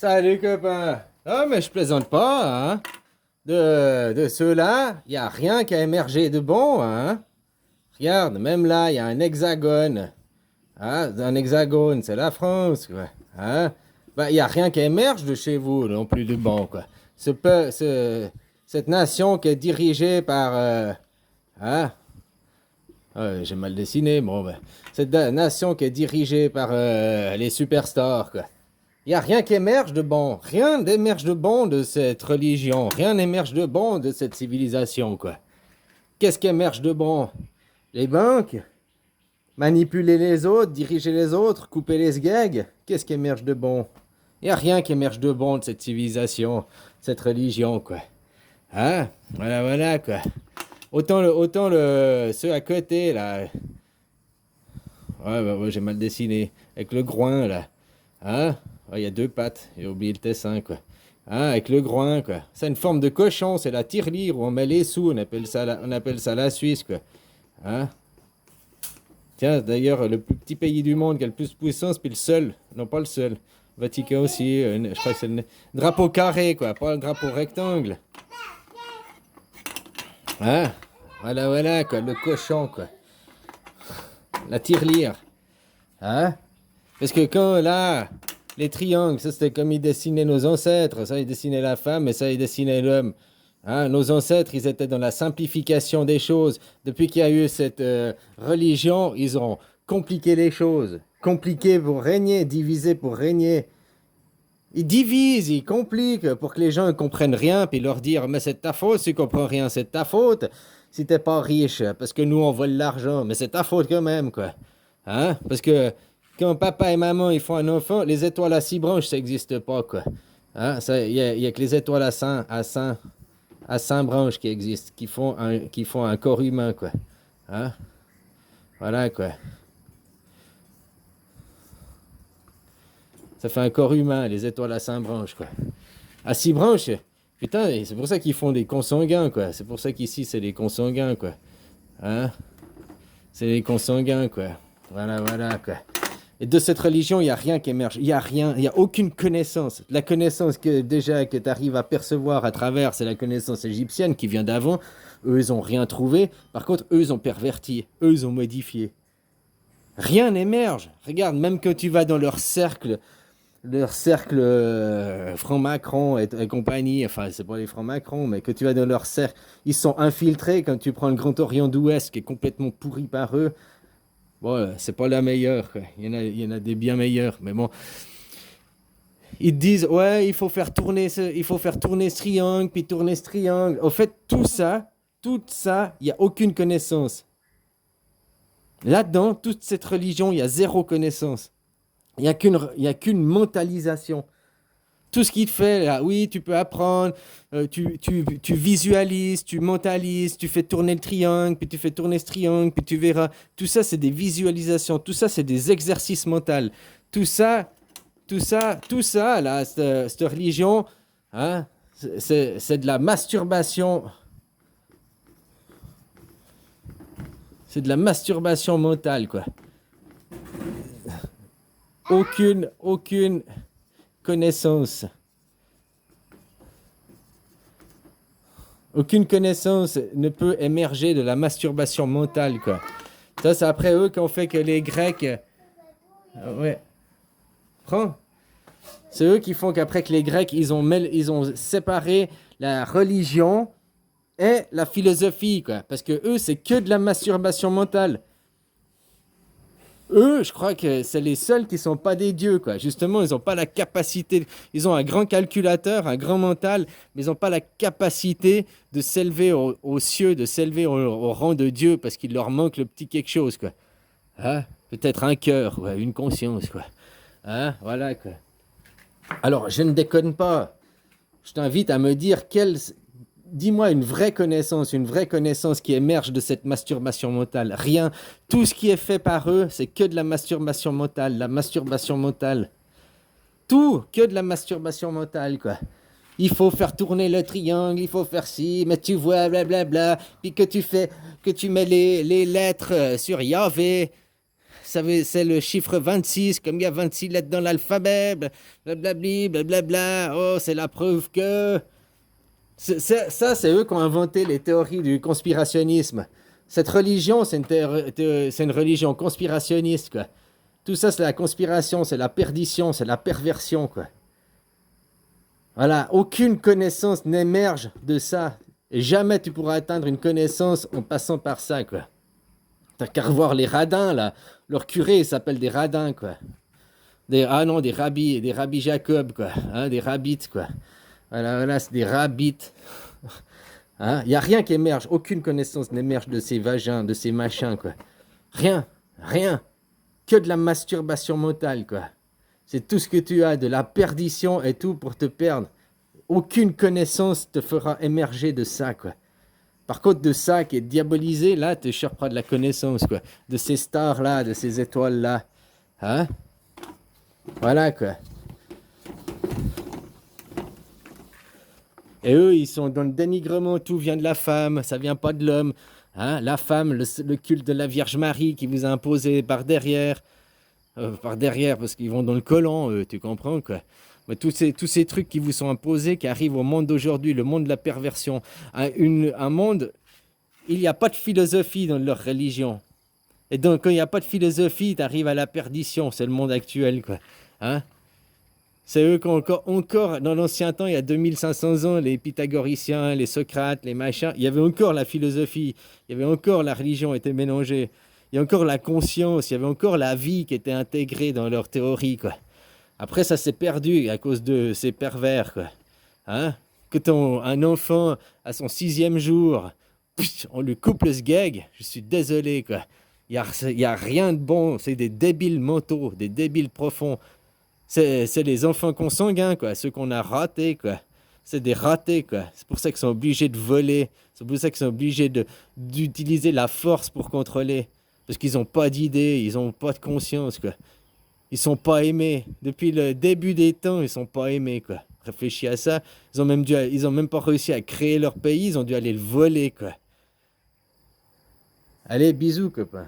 Salut copain. Ah mais je plaisante pas, hein. De ceux-là, il n'y a rien qui a émergé de bon, hein. Regarde, même là, il y a un hexagone. Ah, un hexagone, c'est la France, quoi. Hein? Bah, il n'y a rien qui émerge de chez vous non plus de bon, quoi. Cette nation qui est dirigée par... hein? J'ai mal dessiné, bon, ben. Cette nation qui est dirigée par les superstars, quoi. Il n'y a rien qui émerge de bon. Rien n'émerge de bon de cette religion. Rien n'émerge de bon de cette civilisation, quoi. Qu'est-ce qui émerge de bon? Les banques? Manipuler les autres, diriger les autres, couper les sgags? Qu'est-ce qui émerge de bon? Il n'y a rien qui émerge de bon de cette civilisation, de cette religion, quoi. Hein? Voilà, quoi. Ceux à côté, là. Ouais, j'ai mal dessiné. Avec le groin, là. Hein? Il y a deux pattes, j'ai oublié le tessin, quoi. Hein, avec le groin, quoi. C'est une forme de cochon, c'est la tirelire où on met les sous, on appelle ça la Suisse, quoi. Hein? Tiens, d'ailleurs, le plus petit pays du monde qui a le plus de puissance, puis le seul, non pas le seul, Vatican aussi, je crois que c'est le drapeau carré, quoi, pas le drapeau rectangle. Hein? Voilà, quoi, le cochon, quoi. La tirelire. Hein? Parce que quand, là, les triangles, ça c'était comme ils dessinaient nos ancêtres, ça ils dessinaient la femme et ça ils dessinaient l'homme. Hein, nos ancêtres, ils étaient dans la simplification des choses. Depuis qu'il y a eu cette religion, ils ont compliqué les choses. Compliqué pour régner, divisé pour régner. Ils divisent, ils compliquent pour que les gens ne comprennent rien, puis leur dire, mais c'est ta faute si tu comprends rien, c'est ta faute si t'es pas riche, parce que nous on vole l'argent, mais c'est ta faute quand même, quoi. Hein? Parce que quand papa et maman ils font un enfant, les étoiles à 6 branches, ça n'existe pas, quoi. Hein? Il y a que les étoiles à 5 branches qui existent, qui font un corps humain, quoi. Hein? Voilà, quoi. Ça fait un corps humain, les étoiles à 5 branches, quoi. À 6 branches, putain, c'est pour ça qu'ils font des consanguins, quoi. C'est pour ça qu'ici, c'est des consanguins, quoi. Hein? C'est des consanguins, quoi. Voilà, quoi. Et de cette religion, il n'y a rien qui émerge. Il n'y a rien, il n'y a aucune connaissance. La connaissance que tu arrives à percevoir à travers, c'est la connaissance égyptienne qui vient d'avant. Eux, ils n'ont rien trouvé. Par contre, eux, ils ont perverti. Eux, ils ont modifié. Rien n'émerge. Regarde, même quand tu vas dans leur cercle franc-macron et compagnie, enfin, c'est pas les francs-macron, mais que tu vas dans leur cercle, ils sont infiltrés quand tu prends le Grand Orient d'Ouest qui est complètement pourri par eux. Bon, c'est pas la meilleure, quoi. Il y en a des bien meilleurs, mais bon. Ils te disent, ouais, il faut faire tourner ce triangle, puis tourner ce triangle. Au fait, tout ça, il n'y a aucune connaissance. Là-dedans, toute cette religion, il y a zéro connaissance. Il n'y a qu'une mentalisation. Tout ce qu'il te fait, là, oui, tu peux apprendre, tu visualises, tu mentalises, tu fais tourner le triangle, puis tu fais tourner ce triangle, puis tu verras. Tout ça, c'est des visualisations, tout ça, c'est des exercices mentaux. Tout ça, là, cette religion, hein, c'est de la masturbation. C'est de la masturbation mentale, quoi. Aucune connaissance. Aucune connaissance ne peut émerger de la masturbation mentale, quoi. Ça, c'est après eux qui ont fait que les Grecs... ouais. Prends. C'est eux qui font qu'après que les Grecs, ils ont séparé la religion et la philosophie, quoi. Parce que eux, c'est que de la masturbation mentale. Eux, je crois que c'est les seuls qui sont pas des dieux, quoi. Justement, ils n'ont pas la capacité. Ils ont un grand calculateur, un grand mental, mais ils n'ont pas la capacité de s'élever aux cieux, de s'élever au rang de Dieu, parce qu'il leur manque le petit quelque chose, quoi. Hein? Peut-être un cœur, ouais, une conscience, quoi. Hein? Voilà, quoi. Alors, je ne déconne pas. Je t'invite à me dire dis-moi une vraie connaissance qui émerge de cette masturbation mentale. Rien. Tout ce qui est fait par eux, c'est que de la masturbation mentale. La masturbation mentale. Tout, que de la masturbation mentale, quoi. Il faut faire tourner le triangle, il faut faire ci, mais tu vois, blablabla. Puis que tu mets les lettres sur Yahvé. c'est le chiffre 26, comme il y a 26 lettres dans l'alphabet, blablabli, blablabla. Oh, c'est la preuve que... Ça, c'est eux qui ont inventé les théories du conspirationnisme. Cette religion, c'est une religion conspirationniste, quoi. Tout ça, c'est la conspiration, c'est la perdition, c'est la perversion, quoi. Voilà, aucune connaissance n'émerge de ça. Et jamais tu pourras atteindre une connaissance en passant par ça, quoi. T'as qu'à revoir les radins, là. Leurs curés, ils s'appellent des radins, quoi. Des rabbis Jacob, quoi. Hein, des rabbites, quoi. Voilà, c'est des rabbites. Hein? Il n'y a rien qui émerge, aucune connaissance n'émerge de ces vagins, de ces machins, quoi. Rien. Que de la masturbation mentale, quoi. C'est tout ce que tu as, de la perdition et tout pour te perdre. Aucune connaissance te fera émerger de ça, quoi. Par contre, de ça qui est diabolisé, là, tu chercheras de la connaissance, quoi. De ces stars-là, de ces étoiles-là. Hein? Voilà, quoi. Et eux, ils sont dans le dénigrement, tout vient de la femme, ça vient pas de l'homme. Hein? La femme, le culte de la Vierge Marie qui vous a imposé par derrière, parce qu'ils vont dans le collant, tu comprends, quoi. Mais tous ces trucs qui vous sont imposés, qui arrivent au monde d'aujourd'hui, le monde de la perversion, un monde, il n'y a pas de philosophie dans leur religion. Et donc, quand il n'y a pas de philosophie, tu arrives à la perdition, c'est le monde actuel, quoi. Hein? C'est eux qui ont encore, dans l'ancien temps, il y a 2500 ans, les pythagoriciens, les Socrates, les machins, il y avait encore la philosophie, il y avait encore la religion était mélangée, il y a encore la conscience, il y avait encore la vie qui était intégrée dans leur théorie, quoi. Après, ça s'est perdu à cause de ces pervers, quoi. Hein? Quand un enfant, à son 6e jour, on lui coupe le sgeg, je suis désolé, quoi. Il y a rien de bon, c'est des débiles mentaux, des débiles profonds. C'est les enfants consanguins, quoi, ceux qu'on a ratés, quoi. C'est des ratés, quoi. C'est pour ça qu'ils sont obligés de voler. C'est pour ça qu'ils sont obligés d'utiliser la force pour contrôler. Parce qu'ils n'ont pas d'idée, ils n'ont pas de conscience, quoi. Ils sont pas aimés. Depuis le début des temps, ils sont pas aimés, quoi. Réfléchis à ça. Ils ont même pas réussi à créer leur pays, ils ont dû aller le voler, quoi. Allez, bisous, copain.